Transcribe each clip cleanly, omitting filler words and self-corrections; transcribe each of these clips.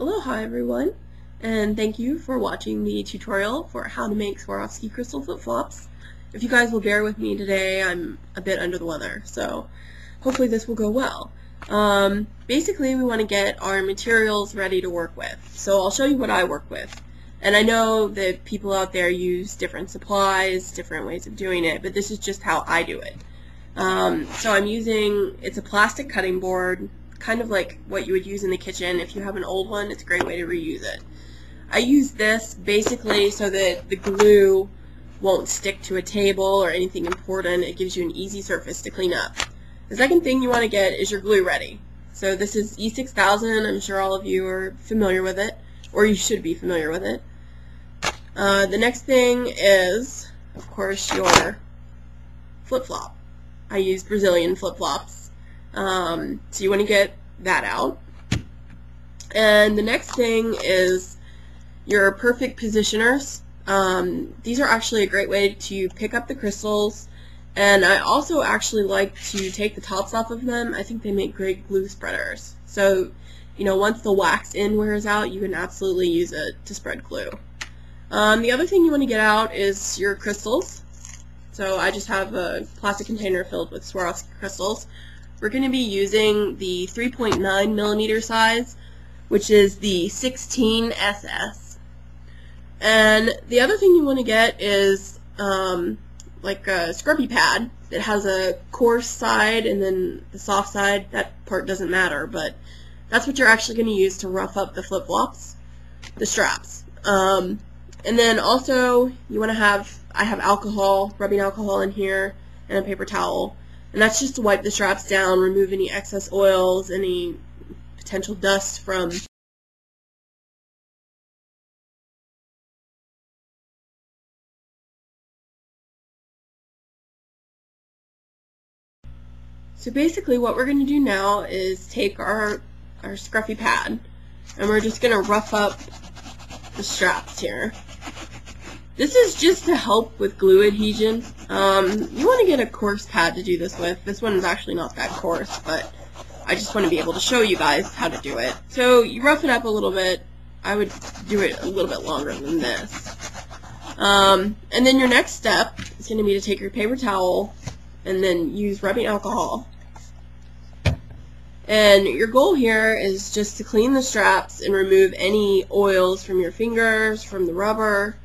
Aloha everyone, and thank you for watching the tutorial for how to make Swarovski crystal flip-flops. If you guys will bear with me today, I'm a bit under the weather, so hopefully this will go well. Basically we want to get our materials ready to work with, so I'll show you what I work with. And I know that people out there use different supplies, different ways of doing it, but this is just how I do it. So I'm using, it's a plastic cutting board, kind of like what you would use in the kitchen. If you have an old one, it's a great way to reuse it. I use this basically so that the glue won't stick to a table or anything important. It gives you an easy surface to clean up. The second thing you want to get is your glue ready. So this is E6000. I'm sure all of you are familiar with it, or you should be familiar with it. The next thing is, of course, your flip-flop. I use Brazilian flip-flops. So you want to get that out. And the next thing is your perfect positioners. These are actually a great way to pick up the crystals, and I also actually like to take the tops off of them. I think they make great glue spreaders. So, you know, once the wax in wears out, you can absolutely use it to spread glue. The other thing you want to get out is your crystals. So I just have a plastic container filled with Swarovski crystals. We're going to be using the 3.9 millimeter size, which is the 16 SS. And the other thing you want to get is like a scrubby pad that has a coarse side and then the soft side. That part doesn't matter, but that's what you're actually going to use to rough up the flip-flops, the straps. And then also you want to have, I have alcohol, rubbing alcohol in here, and a paper towel. And that's just to wipe the straps down, remove any excess oils, any potential dust from So basically what we're going to do now is take our scruffy pad and we're just going to rough up the straps here. This is just to help with glue adhesion. You want to get a coarse pad to do this with. This one is actually not that coarse, but I just want to be able to show you guys how to do it. So you rough it up a little bit. I would do it a little bit longer than this. And then your next step is going to be to take your paper towel and then use rubbing alcohol. And your goal here is just to clean the straps and remove any oils from your fingers, from the rubber.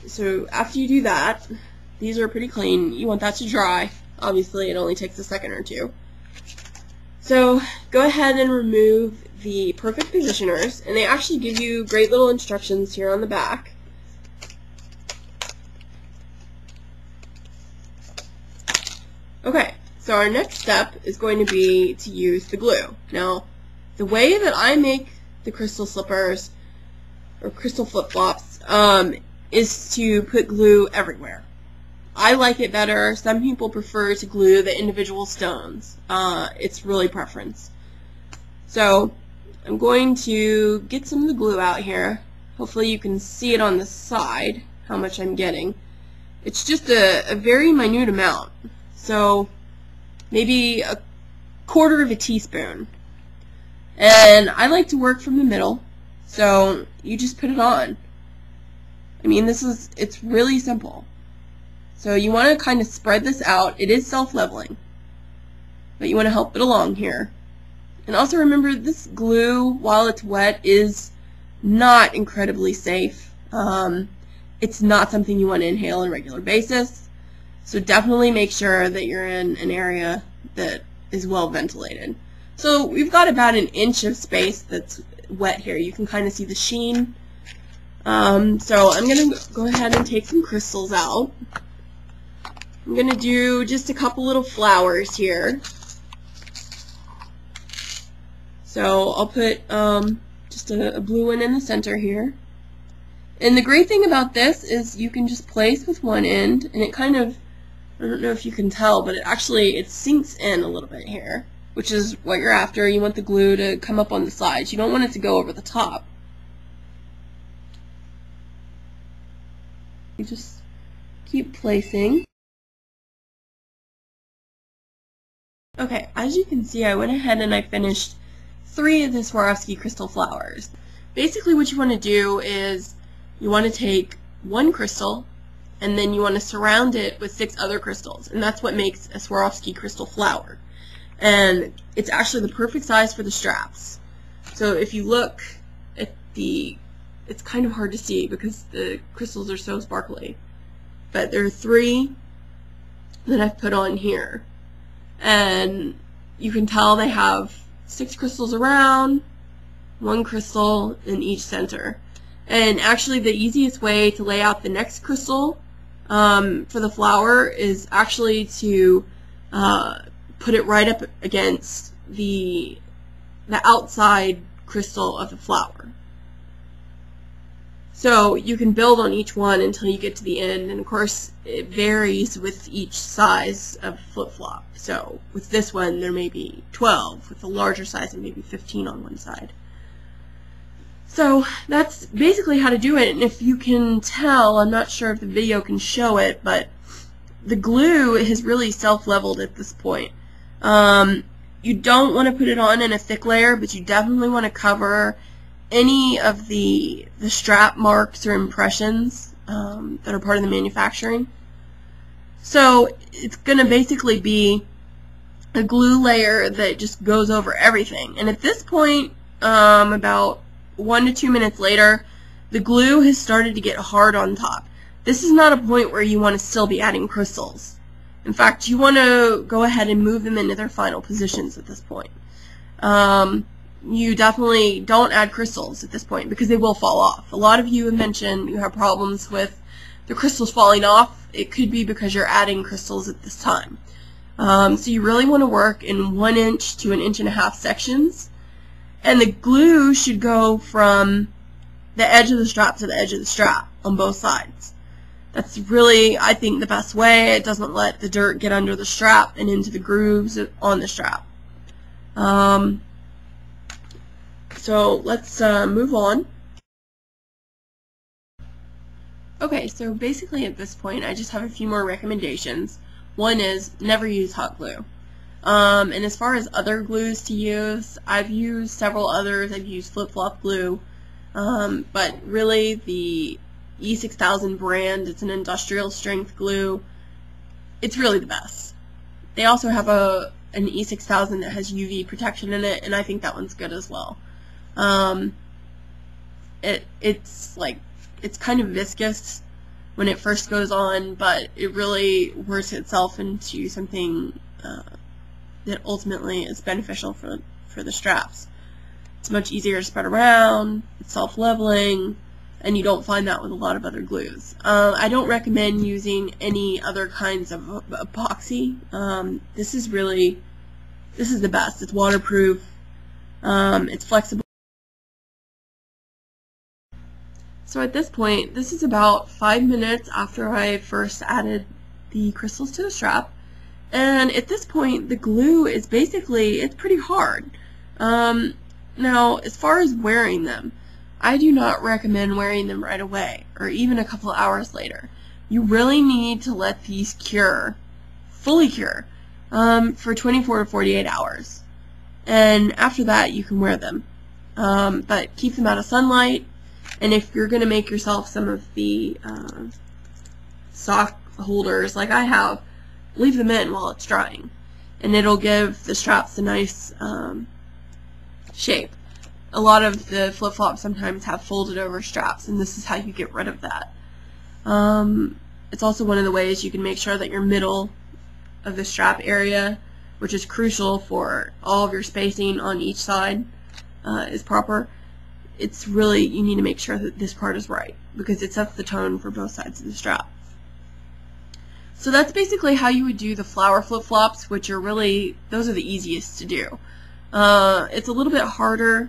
So after you do that, these are pretty clean. You want that to dry. Obviously, it only takes a second or two. So go ahead and remove the perfect positioners, and they actually give you great little instructions here on the back. Okay, so our next step is going to be to use the glue. Now, the way that I make the crystal slippers or crystal flip-flops is to put glue everywhere. I like it better. Some people prefer to glue the individual stones. It's really preference. So I'm going to get some of the glue out here. Hopefully you can see it on the side, how much I'm getting. It's just a very minute amount. So maybe a quarter of a teaspoon. And I like to work from the middle, so you just put it on. I mean, it's really simple. So you want to kind of spread this out. It is self-leveling, but you want to help it along here. And also remember, this glue, while it's wet, is not incredibly safe. It's not something you want to inhale on a regular basis. So definitely make sure that you're in an area that is well ventilated. So we've got about an inch of space that's wet here. You can kind of see the sheen. So I'm going to go ahead and take some crystals out. I'm going to do just a couple little flowers here. So I'll put just a blue one in the center here. And the great thing about this is you can just place with one end, and it kind of, I don't know if you can tell, but it sinks in a little bit here, which is what you're after. You want the glue to come up on the sides. You don't want it to go over the top. You just keep placing. Okay, as you can see, I went ahead and I finished 3 of the Swarovski crystal flowers. Basically what you want to do is you want to take one crystal and then you want to surround it with 6 other crystals, and that's what makes a Swarovski crystal flower. And it's actually the perfect size for the straps. So if you look at it's kind of hard to see because the crystals are so sparkly, but there are 3 that I've put on here, and you can tell they have 6 crystals around, 1 crystal in each center. And actually the easiest way to lay out the next crystal for the flower is actually to put it right up against the outside crystal of the flower. So you can build on each one until you get to the end, and of course it varies with each size of flip-flop. So with this one there may be 12, with the larger size and maybe 15 on one side. So that's basically how to do it, and if you can tell, I'm not sure if the video can show it, but the glue has really self-leveled at this point. You don't want to put it on in a thick layer, but you definitely want to cover any of the strap marks or impressions that are part of the manufacturing. So it's going to basically be a glue layer that just goes over everything. And at this point, about 1 to 2 minutes later, the glue has started to get hard on top. This is not a point where you want to still be adding crystals. In fact, you want to go ahead and move them into their final positions at this point. You definitely don't add crystals at this point because they will fall off. A lot of you have mentioned you have problems with the crystals falling off. It could be because you're adding crystals at this time. So you really want to work in 1 inch to 1.5 inch sections. And the glue should go from the edge of the strap to the edge of the strap on both sides. That's really, I think, the best way. It doesn't let the dirt get under the strap and into the grooves on the strap. So let's move on. Okay, so basically at this point I just have a few more recommendations. One is never use hot glue. And as far as other glues to use, I've used several others. I've used flip-flop glue, but really the E6000 brand, it's an industrial strength glue. It's really the best. They also have an E6000 that has UV protection in it, and I think that one's good as well. It's kind of viscous when it first goes on, but it really works itself into something that ultimately is beneficial for the straps. It's much easier to spread around, it's self-leveling, and you don't find that with a lot of other glues. I don't recommend using any other kinds of epoxy. This is the best. It's waterproof, it's flexible. So at this point, this is about 5 minutes after I first added the crystals to the strap, and at this point the glue is basically, it's pretty hard. Now as far as wearing them, I do not recommend wearing them right away or even a couple of hours later. You really need to let these cure, fully cure, for 24 to 48 hours, and after that you can wear them. But keep them out of sunlight. And if you're going to make yourself some of the sock holders like I have, leave them in while it's drying. And it'll give the straps a nice shape. A lot of the flip-flops sometimes have folded over straps, and this is how you get rid of that. It's also one of the ways you can make sure that your middle of the strap area, which is crucial for all of your spacing on each side, is proper. It's really, you need to make sure that this part is right, because it sets the tone for both sides of the strap. So that's basically how you would do the flower flip-flops, which are really, those are the easiest to do. It's a little bit harder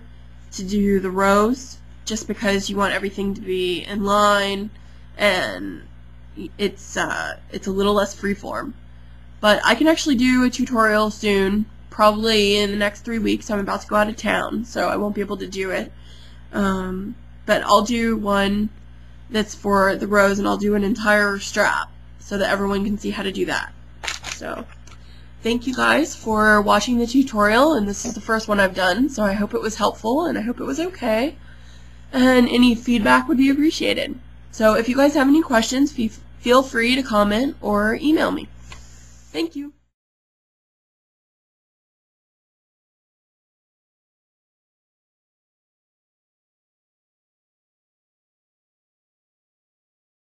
to do the rose, just because you want everything to be in line, and it's a little less freeform. But I can actually do a tutorial soon, probably in the next 3 weeks. I'm about to go out of town, so I won't be able to do it. But I'll do one that's for the rose, and I'll do an entire strap so that everyone can see how to do that. So thank you guys for watching the tutorial, and this is the first one I've done, so I hope it was helpful and I hope it was okay. And any feedback would be appreciated. So if you guys have any questions, feel free to comment or email me. Thank you.